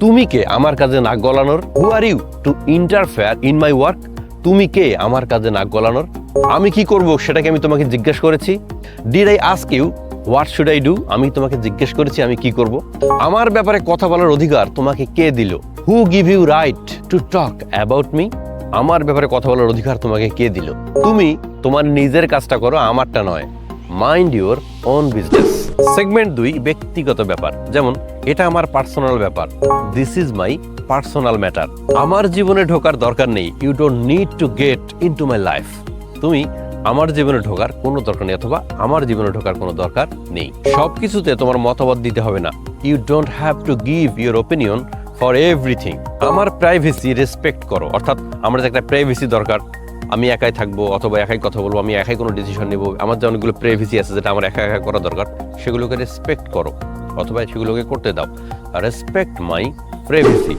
তুমি কে আমার কাজে নাক গলানোর? Who are you to interfere in my work? তুমি কে আমার কাজে নাক গলানোর? আমি কি করব সেটাকে আমি তোমাকে জিজ্ঞেস করেছি? Did I ask you what should I do? আমি তোমাকে জিজ্ঞেস করেছি আমি কি করব? আমার ব্যাপারে কথা বলার অধিকার তোমাকে কে দিল? Who give you right to talk about me? আমার ব্যাপারে কথা বলার অধিকার তোমাকে কে দিল? তুমি তোমার নিজের কাজটা করো, আমারটা নয়। Mind your own business. Segment 2, ব্যক্তিগত ব্যাপার। যেমন, এটা আমার পার্সোনাল ব্যাপার। This is my personal matter. আমার জীবনে ঢোকার দরকার নেই। You don't need to get into my life. তুমি আমার জীবনে ঢোকার কোনো দরকার নেই, অথবা আমার জীবনে ঢোকার কোনো দরকার নেই। সবকিছুতে তোমার মতামত দিতে হবে না। You don't have to give your opinion for everything. আমার প্রাইভেসি রেসপেক্ট করো। অর্থাৎ আমার যে একটা প্রাইভেসি দরকার, আমি একাই থাকবো অথবা একাই কথা বলবো, আমি একাই কোনো ডিসিশন নেবো, আমার যে অনেকগুলো প্রাইভেসি আছে যেটা আমার একা একা করা দরকার, সেগুলোকে রেসপেক্ট করো অথবা সেগুলোকে করতে দাও। রেসপেক্ট মাই প্রাইভেসি।